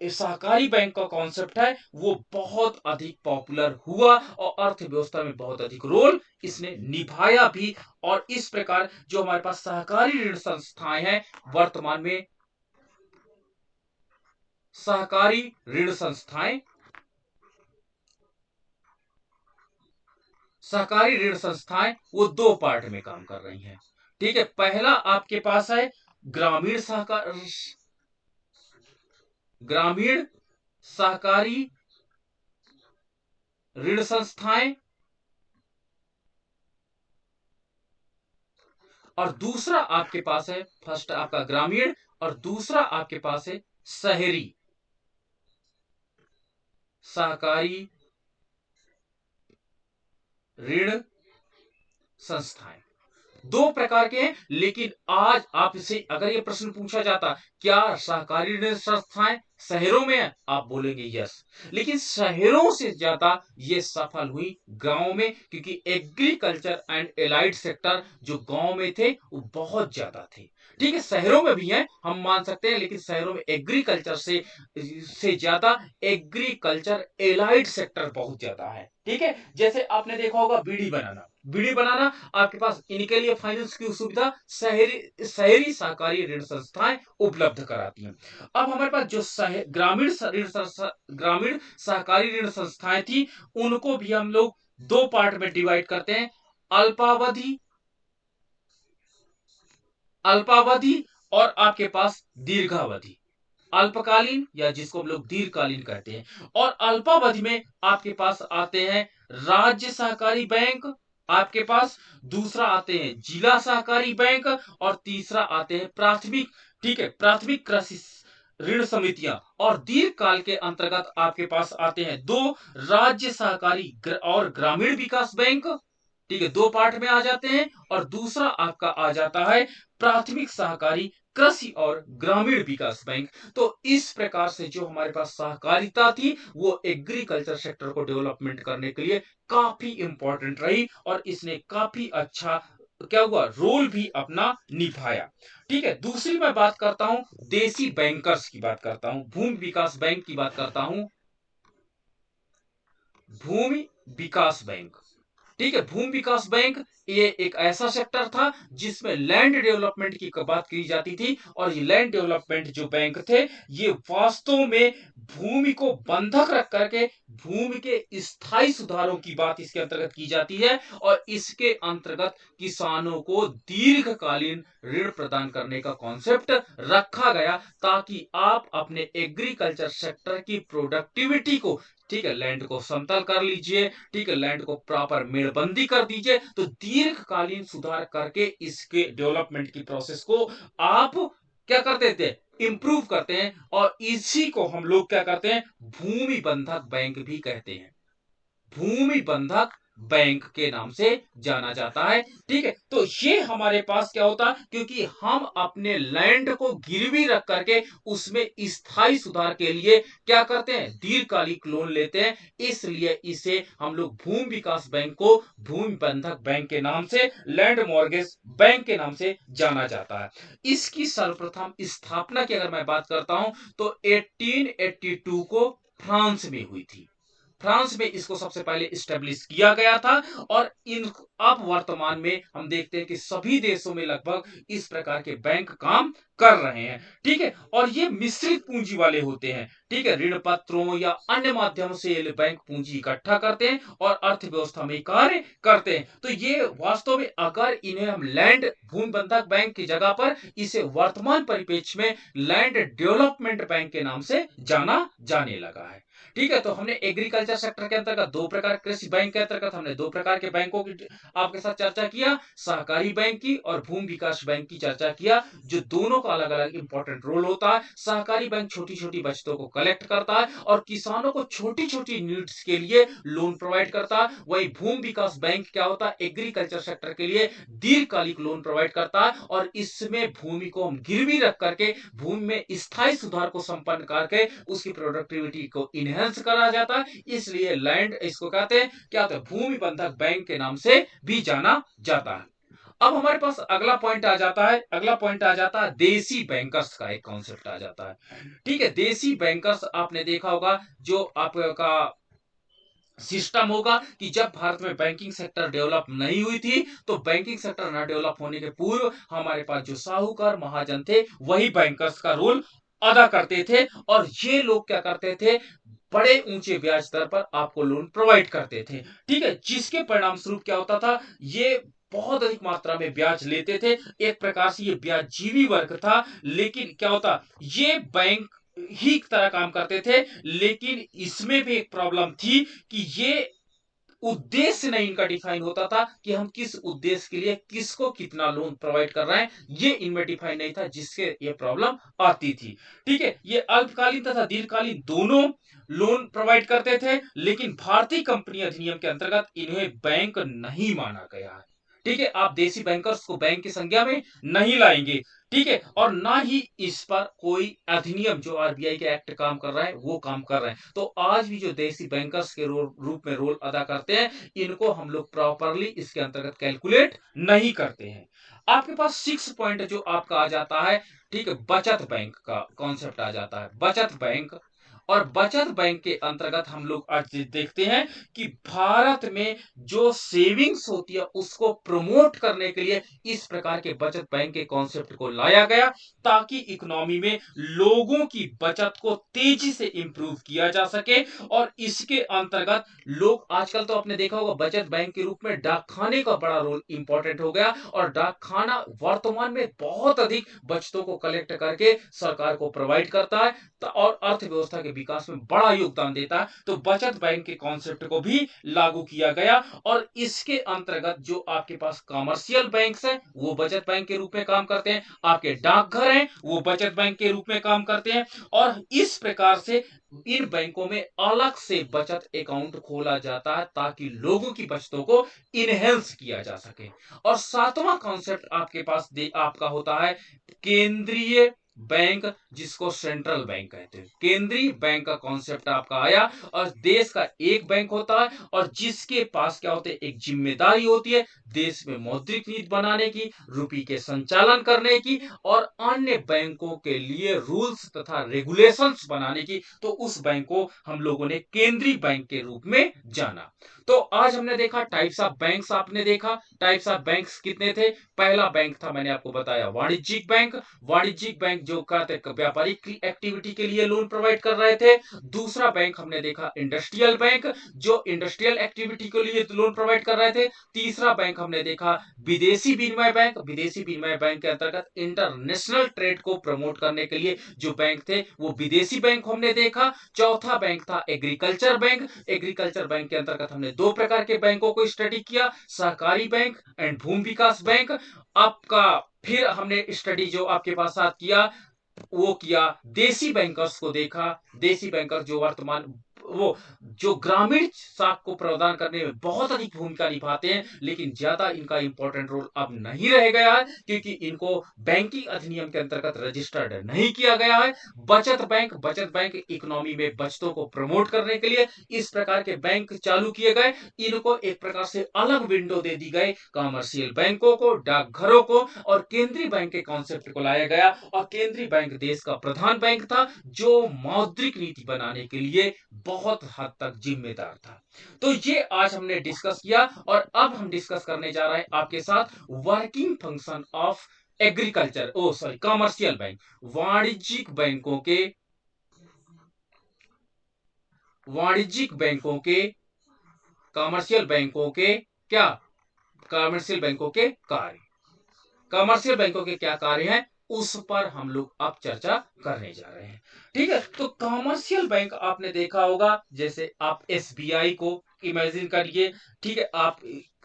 सहकारी बैंक का कॉन्सेप्ट है वो बहुत अधिक पॉपुलर हुआ, और अर्थव्यवस्था में बहुत अधिक रोल इसने निभाया भी। और इस प्रकार जो हमारे पास सहकारी ऋण संस्थाएं हैं, वर्तमान में सहकारी ऋण संस्थाएं सहकारी ऋण संस्थाएं वो दो पार्ट में काम कर रही हैं। ठीक है, पहला आपके पास है ग्रामीण सहकार ग्रामीण सहकारी ऋण संस्थाएं, और दूसरा आपके पास है, फर्स्ट आपका ग्रामीण और दूसरा आपके पास है शहरी सहकारी ऋण संस्थाएं। दो प्रकार के हैं, लेकिन आज आपसे अगर ये प्रश्न पूछा जाता क्या सहकारी ऋण संस्थाएं शहरों में है, आप बोलेंगे यस। लेकिन शहरों से ज्यादा ये सफल हुई गांव में, क्योंकि एग्रीकल्चर एंड एलाइड सेक्टर जो गांव में थे वो बहुत ज्यादा थे। ठीक है, शहरों में भी हैं, हम मान सकते हैं, लेकिन शहरों में एग्रीकल्चर से ज्यादा एग्रीकल्चर एलाइड सेक्टर बहुत ज्यादा है। ठीक है, जैसे आपने देखा होगा बीड़ी बनाना, बीड़ी बनाना आपके पास इनके लिए फाइनेंस की सुविधा शहरी शहरी सहकारी ऋण संस्थाएं उपलब्ध कराती हैं। अब हमारे पास जो ग्रामीण सहकारी ऋण संस्थाएं थी, उनको भी हम लोग दो पार्ट में डिवाइड करते हैं, अल्पावधि अल्पावधि और आपके पास दीर्घावधि। अल्पकालीन या जिसको हम लोग दीर्घकालीन कहते हैं, और अल्पावधि में आपके पास आते हैं राज्य सहकारी बैंक, आपके पास दूसरा आते हैं जिला सहकारी बैंक, और तीसरा आते हैं प्राथमिक, ठीक है, प्राथमिक कृषि ऋण समितियां। और दीर्घकाल के अंतर्गत आपके पास आते हैं दो राज्य सहकारी और ग्रामीण विकास बैंक। ठीक है, दो पार्ट में आ जाते हैं। और दूसरा आपका आ जाता है प्राथमिक सहकारी कृषि और ग्रामीण विकास बैंक। तो इस प्रकार से जो हमारे पास सहकारिता थी वो एग्रीकल्चर सेक्टर को डेवलपमेंट करने के लिए काफी इंपॉर्टेंट रही, और इसने काफी अच्छा क्या हुआ रोल भी अपना निभाया। ठीक है, दूसरी मैं बात करता हूं देसी बैंकर्स की, बात करता हूं भूमि विकास बैंक की, बात करता हूं भूमि विकास बैंक। ठीक है, भूमि विकास बैंक ये एक ऐसा सेक्टर था जिसमें लैंड डेवलपमेंट की बात की जाती थी, और ये लैंड डेवलपमेंट जो बैंक थे ये वास्तव में भूमि को बंधक रख करके भूमि के स्थायी सुधारों की बात इसके अंतर्गत की जाती है, और इसके अंतर्गत किसानों को दीर्घकालीन ऋण प्रदान करने का कॉन्सेप्ट रखा गया, ताकि आप अपने एग्रीकल्चर सेक्टर की प्रोडक्टिविटी को, ठीक है, लैंड को समतल कर लीजिए, ठीक है, लैंड को प्रॉपर मेड़बंदी कर दीजिए, तो दीर्घकालीन सुधार करके इसके डेवलपमेंट की प्रोसेस को आप क्या करते थे, इंप्रूव करते हैं। और इसी को हम लोग क्या करते हैं, भूमि बंधक बैंक भी कहते हैं, भूमि बंधक बैंक के नाम से जाना जाता है। ठीक है, तो ये हमारे पास क्या होता है, क्योंकि हम अपने लैंड को गिरवी रख करके उसमें स्थायी सुधार के लिए क्या करते हैं, दीर्घकालिक लोन लेते हैं, इसलिए इसे हम लोग भूमि विकास बैंक को भूमि बंधक बैंक के नाम से, लैंड मॉर्गेज बैंक के नाम से जाना जाता है। इसकी सर्वप्रथम स्थापना की अगर मैं बात करता हूं तो 1882 को फ्रांस में हुई थी, फ्रांस में इसको सबसे पहले स्टेब्लिश किया गया था। और इन अब वर्तमान में हम देखते हैं कि सभी देशों में लगभग इस प्रकार के बैंक काम कर रहे हैं। ठीक है, और ये मिश्रित पूंजी वाले होते हैं। ठीक है, ऋण पत्रों या अन्य माध्यमों से ये बैंक पूंजी इकट्ठा करते हैं और अर्थव्यवस्था में कार्य करते हैं। तो ये वास्तव में अगर इन्हें हम लैंड भूमि बंधक बैंक की जगह पर इसे वर्तमान परिप्रेक्ष्य में लैंड डेवलपमेंट बैंक के नाम से जाना जाने लगा है। ठीक है, तो हमने एग्रीकल्चर सेक्टर के अंतर्गत दो प्रकार, कृषि बैंक के अंतर्गत हमने दो प्रकार के बैंकों की आपके साथ चर्चा किया, सहकारी बैंक की और भूमि विकास बैंक की चर्चा किया, जो दोनों का अलग अलग इंपॉर्टेंट रोल होता है। सहकारी बैंक छोटी छोटी बचतों को कलेक्ट करता है और किसानों को छोटी छोटी नीड्स के लिए लोन प्रोवाइड करता है। वही भूमि विकास बैंक क्या होता है, एग्रीकल्चर सेक्टर के लिए दीर्घकालिक लोन प्रोवाइड करता है, और इसमें भूमि को हम गिरवी रख करके भूमि में स्थायी सुधार को संपन्न करके उसकी प्रोडक्टिविटी को इनहेंस करा जाता है, इसलिए लैंड इसको कहते हैं, क्या होता है, भूमि बंधक बैंक के नाम से भी जाना जाता है। अब हमारे पास अगला पॉइंट आ जाता है, अगला पॉइंट आ जाता है देसी बैंकर्स का एक कॉन्सेप्ट आ जाता है। ठीक है, देसी बैंकर्स आपने देखा होगा जो आपका सिस्टम होगा कि जब भारत में बैंकिंग सेक्टर डेवलप नहीं हुई थी, तो बैंकिंग सेक्टर न डेवलप होने के पूर्व हमारे पास जो साहूकार महाजन थे वही बैंकर्स का रोल अदा करते थे, और ये लोग क्या करते थे, बड़े ऊंचे ब्याज दर पर आपको लोन प्रोवाइड करते थे। ठीक है, जिसके परिणाम स्वरूप क्या होता था, ये बहुत अधिक मात्रा में ब्याज लेते थे, एक प्रकार से ये ब्याजीवी वर्ग था। लेकिन क्या होता, ये बैंक ही तरह काम करते थे, लेकिन इसमें भी एक प्रॉब्लम थी कि ये उद्देश्य नहीं इनका डिफाइन होता था कि हम किस उद्देश्य के लिए किसको कितना लोन प्रोवाइड कर रहे हैं, ये इनमें डिफाइन नहीं था, जिससे ये प्रॉब्लम आती थी। ठीक है, ये अल्पकालीन तथा दीर्घकालीन दोनों लोन प्रोवाइड करते थे, लेकिन भारतीय कंपनी अधिनियम के अंतर्गत इन्हें बैंक नहीं माना गया है। ठीक है, आप देसी बैंकर्स को बैंक की संज्ञा में नहीं लाएंगे, ठीक है, और ना ही इस पर कोई अधिनियम जो आरबीआई के एक्ट काम कर रहा है वो काम कर रहे हैं। तो आज भी जो देसी बैंकर्स के रूप में रोल अदा करते हैं, इनको हम लोग प्रॉपरली इसके अंतर्गत कैलकुलेट नहीं करते हैं। आपके पास 6 पॉइंट जो आपका आ जाता है, ठीक है, बचत बैंक का कॉन्सेप्ट आ जाता है, बचत बैंक। और बचत बैंक के अंतर्गत हम लोग आज देखते हैं कि भारत में जो सेविंग्स होती है उसको प्रमोट करने के लिए इस प्रकार के बचत बैंक के कॉन्सेप्ट को लाया गया, ताकि इकोनॉमी में लोगों की बचत को तेजी से इंप्रूव किया जा सके। और इसके अंतर्गत लोग आजकल तो आपने देखा होगा बचत बैंक के रूप में डाक खाने का बड़ा रोल इंपॉर्टेंट हो गया, और डाक खाना वर्तमान में बहुत अधिक बचतों को कलेक्ट करके सरकार को प्रोवाइड करता है और अर्थव्यवस्था के विकास में बड़ा योगदान देता है। तो बचत बैंक के कॉन्सेप्ट को भी लागू किया गया, और इसके अंतर्गत जो आपके पास कमर्शियल बैंक्स हैं वो बचत बैंक के रूप में काम करते हैं, आपके डाकघर हैं वो बचत बैंक के रूप में काम करते हैं, और इस प्रकार से इन बैंकों में अलग से बचत अकाउंट खोला जाता है ताकि लोगों की बचतों को इनहेंस किया जा सके। और सातवां कॉन्सेप्ट आपके पास आपका होता है केंद्रीय बैंक, जिसको सेंट्रल बैंक कहते हैं। केंद्रीय बैंक का कॉन्सेप्ट आपका आया, और देश का एक बैंक होता है और जिसके पास क्या होते हैं, एक जिम्मेदारी होती है देश में मौद्रिक नीति बनाने की, रुपये के संचालन करने की, और अन्य बैंकों के लिए रूल्स तथा रेगुलेशंस बनाने की। तो उस बैंक को हम लोगों ने केंद्रीय बैंक के रूप में जाना। तो आज हमने देखा टाइप्स ऑफ बैंक्स, आपने देखा टाइप्स ऑफ बैंक्स कितने थे। पहला बैंक था, मैंने आपको बताया, वाणिज्यिक बैंक। वाणिज्यिक बैंक जो व्यापारिक एक्टिविटी के लिए लोन प्रोवाइड कर रहे थे। दूसरा बैंक हमने देखा इंडस्ट्रियल बैंक, जो इंडस्ट्रियल एक्टिविटी के लिए लोन प्रोवाइड कर रहे थे। तीसरा बैंक हमने देखा विदेशी विनिमय बैंक। विदेशी विनिमय बैंक के अंतर्गत इंटरनेशनल ट्रेड को प्रमोट करने के लिए जो बैंक थे वो विदेशी बैंक हमने देखा। चौथा बैंक था एग्रीकल्चर बैंक। एग्रीकल्चर बैंक के अंतर्गत हमने दो प्रकार के बैंकों को स्टडी किया, सहकारी बैंक एंड भूमि विकास बैंक। आपका फिर हमने स्टडी जो आपके पास साथ किया वो किया देसी बैंकर्स को देखा। देसी बैंकर जो वर्तमान वो जो ग्रामीण साख को प्रदान करने में बहुत अधिक भूमिका निभाते हैं, लेकिन ज्यादा इनका इंपॉर्टेंट रोल अब नहीं रह गया है क्योंकि इनको बैंकिंग अधिनियम के अंतर्गत रजिस्टर्ड नहीं किया गया है। बचत बैंक इकोनॉमी में बचतों को प्रमोट करने के लिए इस प्रकार के बैंक चालू किए गए। इनको एक प्रकार से अलग विंडो दे दी गई, कमर्शियल बैंकों को, डाकघरों को, और केंद्रीय बैंक के कॉन्सेप्ट को लाया गया। और केंद्रीय बैंक देश का प्रधान बैंक था जो मौद्रिक नीति बनाने के लिए बहुत हद तक जिम्मेदार था। तो ये आज हमने डिस्कस किया, और अब हम डिस्कस करने जा रहे हैं आपके साथ working function of agriculture oh sorry commercial bank. वाणिज्यिक बैंकों के कमर्शियल बैंकों के क्या कमर्शियल बैंकों के कार्य, कमर्शियल बैंकों के क्या कार्य हैं उस पर हम लोग अब चर्चा करने जा रहे हैं। ठीक है, तो कमर्शियल बैंक आपने देखा होगा, जैसे आप एसबीआई को इमेजिन करिए, ठीक है, आप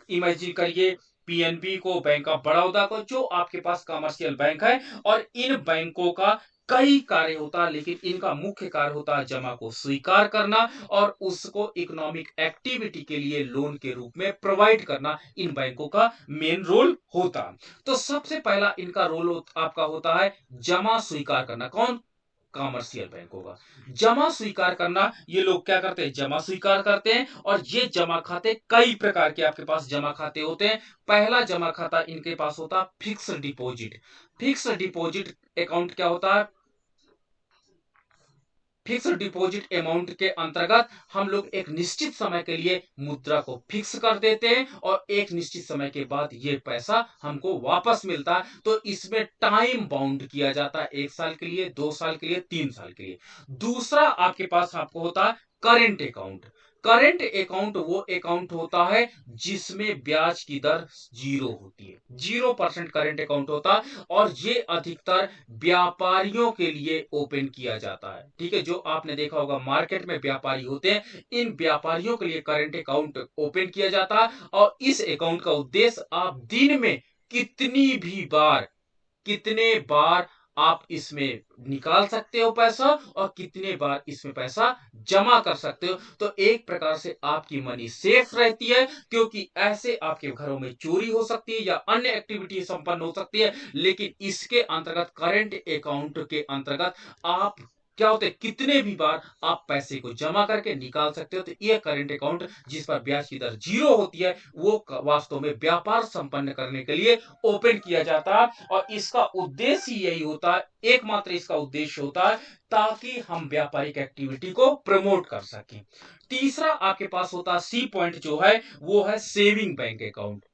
इमेजिन करिए पीएनबी को, बैंक ऑफ बड़ौदा को, जो आपके पास कमर्शियल बैंक है। और इन बैंकों का कई कार्य होता है, लेकिन इनका मुख्य कार्य होता है जमा को स्वीकार करना और उसको इकोनॉमिक एक्टिविटी के लिए लोन के रूप में प्रोवाइड करना। इन बैंकों का मेन रोल होता। तो सबसे पहला इनका रोल आपका होता है जमा स्वीकार करना। कौन? कमर्शियल बैंकों का जमा स्वीकार करना। ये लोग क्या करते हैं? जमा स्वीकार करते हैं। और ये जमा खाते कई प्रकार के आपके पास जमा खाते होते हैं। पहला जमा खाता इनके पास होता है fixed deposit. Fixed deposit account क्या होता है? फिक्स डिपॉजिट अमाउंट के अंतर्गत हम लोग एक निश्चित समय के लिए मुद्रा को फिक्स कर देते हैं और एक निश्चित समय के बाद ये पैसा हमको वापस मिलता है। तो इसमें टाइम बाउंड किया जाता है, 1 साल के लिए, 2 साल के लिए, 3 साल के लिए। दूसरा आपके पास आपको होता है करेंट अकाउंट। करेंट अकाउंट वो अकाउंट होता है जिसमें ब्याज की दर 0 होती है, 0% करेंट अकाउंट होता है। और ये अधिकतर व्यापारियों के लिए ओपन किया जाता है। ठीक है, जो आपने देखा होगा मार्केट में व्यापारी होते हैं, इन व्यापारियों के लिए करंट अकाउंट ओपन किया जाता है। और इस अकाउंट का उद्देश्य आप दिन में कितनी भी बार, कितने बार आप इसमें निकाल सकते हो पैसा और कितने बार इसमें पैसा जमा कर सकते हो। तो एक प्रकार से आपकी मनी सेफ रहती है, क्योंकि ऐसे आपके घरों में चोरी हो सकती है या अन्य एक्टिविटी संपन्न हो सकती है, लेकिन इसके अंतर्गत करंट अकाउंट के अंतर्गत आप क्या होते हैं, कितने भी बार आप पैसे को जमा करके निकाल सकते हो। तो यह करंट अकाउंट जिस पर ब्याज की दर 0 होती है, वो वास्तव में व्यापार संपन्न करने के लिए ओपन किया जाता है, और इसका उद्देश्य यही होता है, एकमात्र इसका उद्देश्य होता है, ताकि हम व्यापारिक एक्टिविटी को प्रमोट कर सकें। तीसरा आपके पास होता है सी पॉइंट जो है, वो है saving bank account.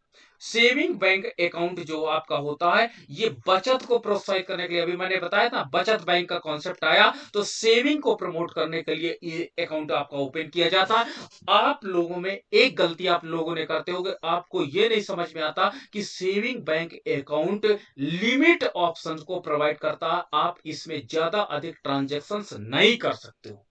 Saving bank account जो आपका होता है, ये बचत को प्रोत्साहित करने के लिए, अभी मैंने बताया था बचत बैंक का कॉन्सेप्ट आया, तो सेविंग को प्रमोट करने के लिए ये अकाउंट आपका ओपन किया जाता है। आप लोगों में एक गलती आप लोगों ने करते होगे, आपको ये नहीं समझ में आता कि saving bank account limit option को प्रोवाइड करता है, आप इसमें ज्यादा अधिक ट्रांजेक्शन नहीं कर सकते हो।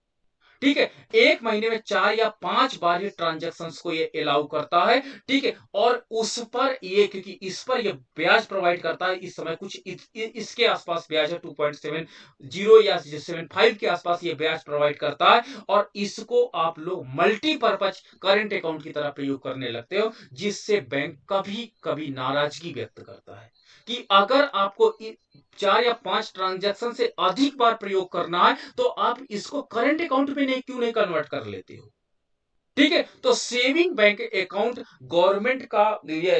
ठीक है, एक महीने में 4 या 5 बार ही ट्रांजैक्शंस को ये अलाउ करता है। ठीक है, और उस पर ये, क्योंकि इस पर ये ब्याज प्रोवाइड करता है, इस समय कुछ इसके आसपास ब्याज है, 2.70 या 75 के आसपास ये ब्याज प्रोवाइड करता है, और इसको आप लोग मल्टीपर्पज करंट अकाउंट की तरह प्रयोग करने लगते हो, जिससे बैंक कभी कभी नाराजगी व्यक्त करता है कि अगर आपको 4 या 5 ट्रांजैक्शन से अधिक बार प्रयोग करना है, तो आप इसको करंट अकाउंट में नहीं, क्यों नहीं कन्वर्ट कर लेते हो। ठीक है, तो सेविंग बैंक अकाउंट गवर्नमेंट का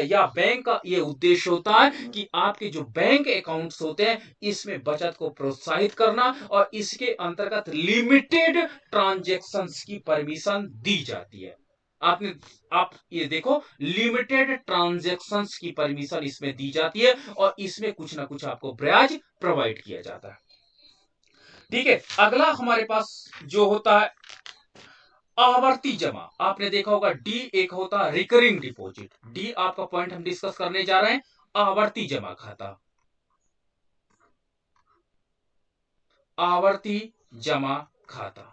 या बैंक का ये उद्देश्य होता है कि आपके जो बैंक अकाउंट्स होते हैं, इसमें बचत को प्रोत्साहित करना, और इसके अंतर्गत लिमिटेड ट्रांजैक्शंस की परमिशन दी जाती है। आपने आप ये देखो, लिमिटेड ट्रांजैक्शंस की परमिशन इसमें दी जाती है, और इसमें कुछ ना कुछ आपको ब्याज प्रोवाइड किया जाता है। ठीक है, अगला हमारे पास जो होता है आवर्ती जमा। आपने देखा होगा डी एक होता है रिकरिंग डिपॉजिट। डी आपका पॉइंट हम डिस्कस करने जा रहे हैं, आवर्ती जमा खाता। आवर्ती जमा खाता,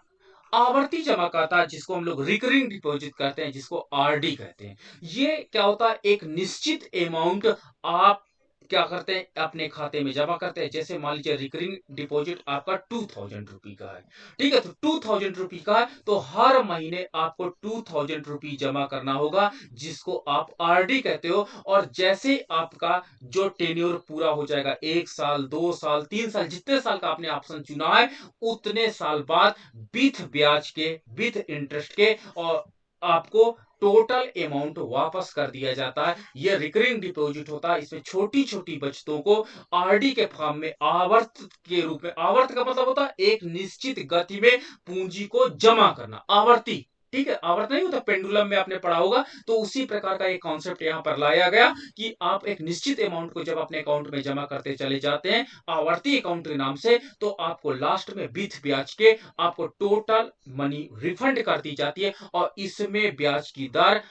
आवर्ती जमा खाता जिसको हम लोग रिकरिंग डिपॉजिट कहते हैं, जिसको आरडी कहते हैं। ये क्या होता है, एक निश्चित अमाउंट आप क्या करते हैं, अपने खाते में जमा करते हैं। जैसे मान लीजिए रिकरिंग डिपॉजिट आपका 2000 रुपी का है। ठीक है, तो 2000 रुपी का है, तो हर महीने आपको 2000 रुपी जमा करना होगा, जिसको आप आरडी कहते हो। और जैसे आपका जो टेन्योर पूरा हो जाएगा, 1 साल, 2 साल, 3 साल, जितने साल का आपने ऑप्शन चुना है, उतने साल बाद विथ ब्याज के, विथ इंटरेस्ट के, और आपको टोटल अमाउंट वापस कर दिया जाता है। यह रिकरिंग डिपॉजिट होता है। इसमें छोटी छोटी बचतों को आरडी के फॉर्म में आवर्त के रूप में, आवर्त का मतलब होता है एक निश्चित गति में पूंजी को जमा करना, आवर्ती। ठीक है, आवर्त नहीं होता, पेंडुलम में आपने पढ़ा होगा, तो उसी प्रकार का एक कॉन्सेप्ट यहां पर लाया गया कि आप एक निश्चित अमाउंट को जब अपने अकाउंट में जमा करते चले जाते हैं आवर्ती अकाउंट के नाम से, तो आपको लास्ट में विथ ब्याज के आपको टोटल मनी रिफंड कर दी जाती है, और इसमें ब्याज की दर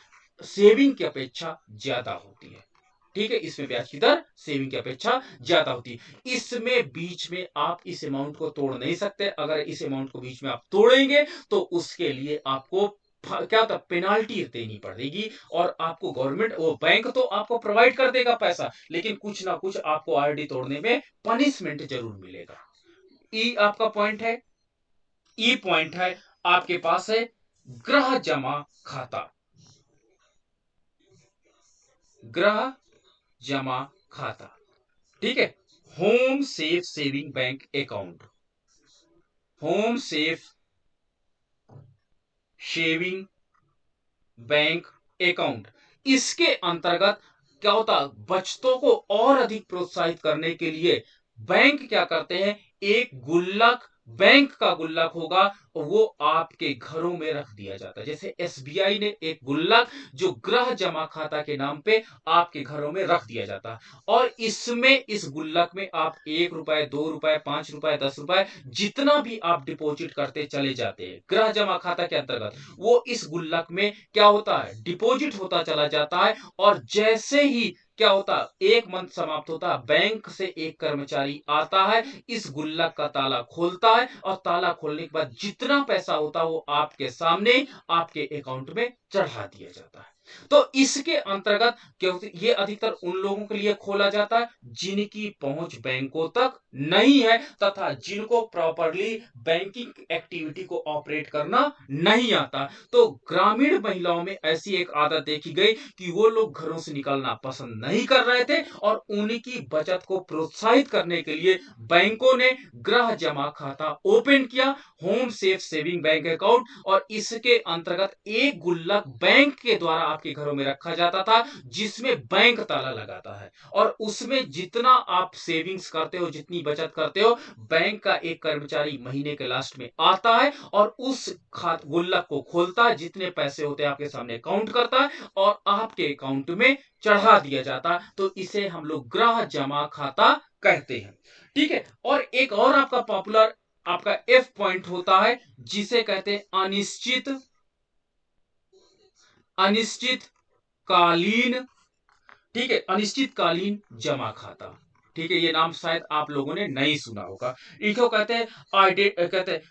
सेविंग की अपेक्षा ज्यादा होती है। ठीक है, इसमें ब्याज की दर सेविंग की अपेक्षा ज्यादा होती है। इसमें बीच में आप इस अमाउंट को तोड़ नहीं सकते। अगर इस अमाउंट को बीच में आप तोड़ेंगे, तो उसके लिए आपको क्या होता, पेनाल्टी देनी पड़ेगी, और आपको गवर्नमेंट, वो बैंक तो आपको प्रोवाइड कर देगा पैसा, लेकिन कुछ ना कुछ आपको आरडी तोड़ने में पनिशमेंट जरूर मिलेगा। ई आपका पॉइंट है। ई पॉइंट है आपके पास है गृह जमा खाता। गृह जमा खाता, ठीक है, home safe saving bank account, home safe saving bank account. इसके अंतर्गत क्या होता है, बचतों को और अधिक प्रोत्साहित करने के लिए बैंक क्या करते हैं, एक गुल्लक, बैंक का गुल्लक होगा, वो आपके घरों में रख दिया जाता है। जैसे एसबीआई ने एक गुल्लक जो गृह जमा खाता के नाम पे आपके घरों में रख दिया जाता है, और इसमें, इस गुल्लक में आप 1 रुपए, 2 रुपए, 5 रुपए, 10 रुपए, जितना भी आप डिपॉजिट करते चले जाते हैं गृह जमा खाता के अंतर्गत, वो इस गुल्लक में क्या होता है, डिपॉजिट होता चला जाता है। और जैसे ही क्या होता है, एक मंथ समाप्त होता है, बैंक से एक कर्मचारी आता है, इस गुल्लक का ताला खोलता है, और ताला खोलने के बाद जितना पैसा होता है वो आपके सामने, आपके अकाउंट में चढ़ा दिया जाता है। तो इसके अंतर्गत क्या होता है, ये अधिकतर उन लोगों के लिए खोला जाता है जिनकी पहुंच बैंकों तक नहीं है तथा जिनको प्रॉपरली बैंकिंग एक्टिविटी को ऑपरेट करना नहीं आता। तो ग्रामीण महिलाओं में ऐसी एक आदत देखी गई कि वो लोग घरों से निकलना पसंद नहीं कर रहे थे और उनकी बचत को प्रोत्साहित करने के लिए बैंकों ने गृह जमा खाता ओपन किया, home safe saving bank account, और इसके अंतर्गत एक गुल्लक बैंक के द्वारा आपके घरों में रखा जाता था जिसमें बैंक ताला लगाता है और उसमें जितना आप सेविंग्स करते हो, जितनी बचत करते हो, बैंक का एक कर्मचारी महीने के लास्ट में आता है और उस खात गुल्लक को खोलता है, जितने पैसे होते हैं आपके सामने काउंट करता है और आपके अकाउंट में चढ़ा दिया जाता है। तो इसे हम लोग गृह जमा खाता कहते हैं। ठीक है, और एक और आपका पॉपुलर आपका एफ पॉइंट होता है जिसे कहते हैं अनिश्चित कालीन, ठीक है, अनिश्चितकालीन जमा खाता। ठीक है, ये नाम शायद आप लोगों ने नहीं सुना होगा। इसको कहते हैं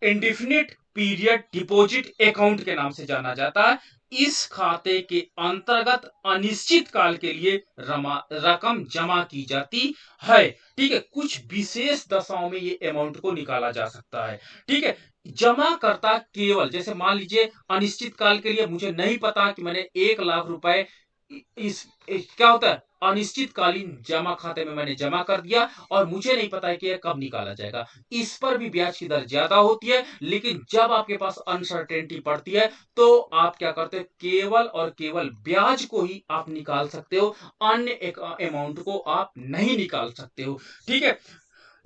इंडिफिनिट पीरियड डिपॉजिट अकाउंट के नाम से जाना जाता है। इस खाते के अंतर्गत अनिश्चित काल के लिए रकम जमा की जाती है। ठीक है, कुछ विशेष दशाओं में ये अमाउंट को निकाला जा सकता है। ठीक है, जमा करता केवल, जैसे मान लीजिए अनिश्चित काल के लिए मुझे नहीं पता कि मैंने 1 लाख रुपए क्या होता है अनिश्चितकालीन जमा खाते में मैंने जमा कर दिया और मुझे नहीं पता है कि यह कब निकाला जाएगा। इस पर भी ब्याज की दर ज्यादा होती है, लेकिन जब आपके पास अनसर्टेनिटी पड़ती है तो आप क्या करते हो, केवल और केवल ब्याज को ही आप निकाल सकते हो, अन्य एक अमाउंट को आप नहीं निकाल सकते हो। ठीक है,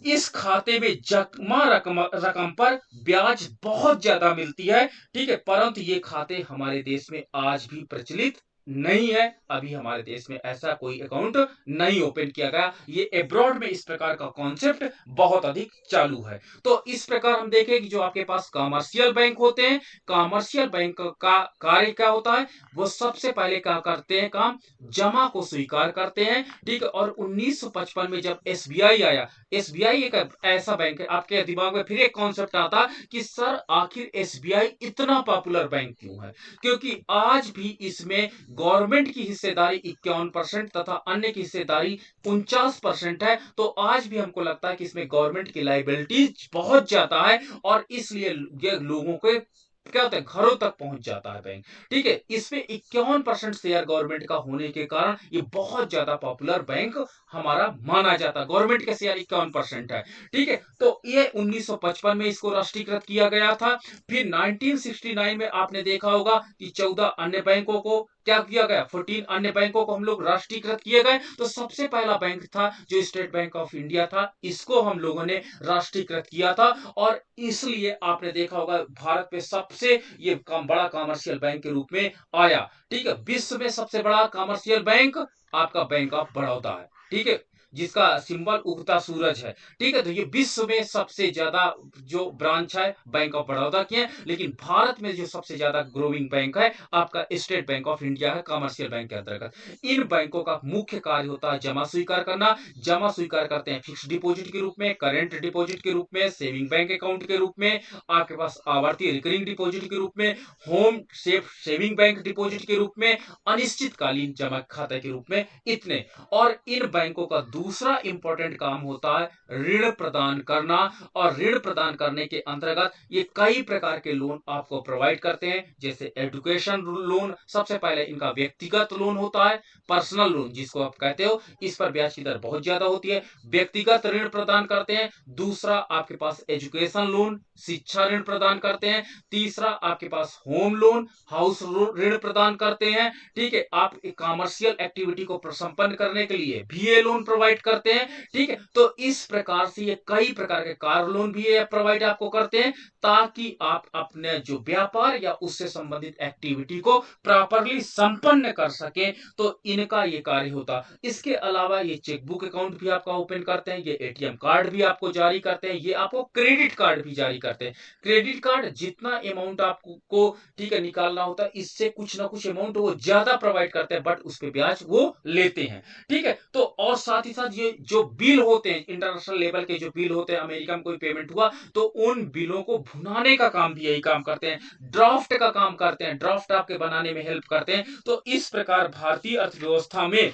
इस खाते में जमा रकम पर ब्याज बहुत ज्यादा मिलती है। ठीक है, परंतु ये खाते हमारे देश में आज भी प्रचलित नहीं है। अभी हमारे देश में ऐसा कोई अकाउंट नहीं ओपन किया गया। ये अब्रॉड में इस प्रकार का कॉन्सेप्ट बहुत अधिक चालू है। तो इस प्रकार हम देखें कि जो आपके पास कमर्शियल बैंक होते हैं, कमर्शियल बैंक का कार्य क्या होता है, वो सबसे पहले क्या करते हैं, काम जमा को स्वीकार करते हैं। ठीक है, और 1955 में जब एसबीआई आया, एसबीआई एक ऐसा बैंक है, आपके दिमाग में फिर एक कॉन्सेप्ट आता कि सर आखिर एसबीआई इतना पॉपुलर बैंक क्यों है, क्योंकि आज भी इसमें गवर्नमेंट की हिस्सेदारी 51% तथा अन्य की हिस्सेदारी 49% है। तो आज भी हमको लगता है कि इसमें गवर्नमेंट की लाइबिलिटीज बहुत ज्यादा है और इसलिए ये लोगों के क्या होता है, घरों तक पहुंच जाता है बैंक। ठीक है, इसमें 51% शेयर गवर्नमेंट का होने के कारण ये बहुत ज्यादा पॉपुलर बैंक हमारा माना जाता है। गवर्नमेंट के शेयर 51% है। ठीक है, तो ये 1955 में इसको राष्ट्रीयकृत किया गया था। फिर 1969 में आपने देखा होगा कि 14 अन्य बैंकों को क्या किया गया, 14 अन्य बैंकों को हम लोग राष्ट्रीयकृत किए गए। तो सबसे पहला बैंक था जो स्टेट बैंक ऑफ इंडिया था, इसको हम लोगों ने राष्ट्रीयकृत किया था और इसलिए आपने देखा होगा भारत में सबसे ये बड़ा कमर्शियल बैंक के रूप में आया। ठीक है, विश्व में सबसे बड़ा कमर्शियल बैंक आपका बैंक ऑफ बड़ौदा है। ठीक है, जिसका सिंबल उगता सूरज है। ठीक है, तो ये विश्व में सबसे ज्यादा जो ब्रांच है बैंक ऑफ बड़ौदा की है, लेकिन भारत में जो सबसे ज्यादा ग्रोइंग बैंक है आपका स्टेट बैंक ऑफ इंडिया है, कमर्शियल बैंक के अंतर्गत। इन बैंकों का मुख्य कार्य होता है जमा स्वीकार करना। जमा स्वीकार करते हैं फिक्स डिपॉजिट के रूप में, करेंट डिपॉजिट के रूप में, सेविंग बैंक अकाउंट के रूप में, आपके पास आवर्ती रिकरिंग डिपॉजिट के रूप में, home safe saving bank deposit के रूप में, अनिश्चितकालीन जमा खाता के रूप में, इतने। और इन बैंकों का दूसरा इंपॉर्टेंट काम होता है ऋण प्रदान करना। और ऋण प्रदान करने के अंतर्गत ये कई प्रकार के लोन आपको प्रोवाइड करते हैं, जैसे एजुकेशन लोन, सबसे पहले इनका व्यक्तिगत लोन होता है, पर्सनल लोन जिसको आप कहते हो, इस पर ब्याज की दर बहुत ज्यादा होती है, व्यक्तिगत ऋण प्रदान करते हैं। दूसरा आपके पास एजुकेशन लोन, शिक्षा ऋण प्रदान करते हैं। तीसरा आपके पास होम लोन, हाउस ऋण प्रदान करते हैं। ठीक है, आप कॉमर्शियल एक्टिविटी को संपन्न करने के लिए भी ये लोन प्रोवाइड करते हैं। ठीक है, तो इस प्रकार से ये कई प्रकार के कार लोन भी ये प्रोवाइड आपको करते हैं ताकि आप अपने जो व्यापार या उससे संबंधित एक्टिविटी को प्रॉपरली संपन्न कर सकें। तो इनका ये कार्य होता। इसके अलावा ये चेकबुक अकाउंट भी आपका ओपन करते हैं, ये एटीएम कार्ड भी आपको जारी करते हैं, ये आपको क्रेडिट कार्ड भी जारी करते हैं। क्रेडिट कार्ड जितना अमाउंट आपको ठीक है निकालना होता है, इससे कुछ ना कुछ अमाउंट वो ज्यादा प्रोवाइड करते हैं, बट उस पे ब्याज वो लेते हैं। ठीक है, तो और साथ ही साथ ये जो बिल होते हैं, इंटरनेशनल लेवल के जो बिल होते हैं, अमेरिका में कोई पेमेंट हुआ तो उन बिलों को भुनाने का काम भी यही काम करते हैं, ड्राफ्ट का काम करते हैं, ड्राफ्ट आपके बनाने में हेल्प करते हैं। तो इस प्रकार भारतीय अर्थव्यवस्था में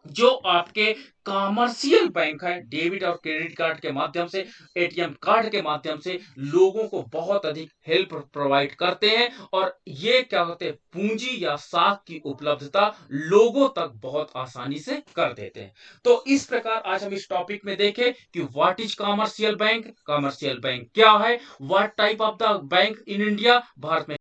जो आपके कॉमर्शियल बैंक है, डेबिट और क्रेडिट कार्ड के माध्यम से, एटीएम कार्ड के माध्यम से लोगों को बहुत अधिक हेल्प प्रोवाइड करते हैं, और ये क्या होते हैं, पूंजी या साख की उपलब्धता लोगों तक बहुत आसानी से कर देते हैं। तो इस प्रकार आज हम इस टॉपिक में देखें कि what is commercial bank, commercial bank क्या है, what type of the bank in India, Bharat में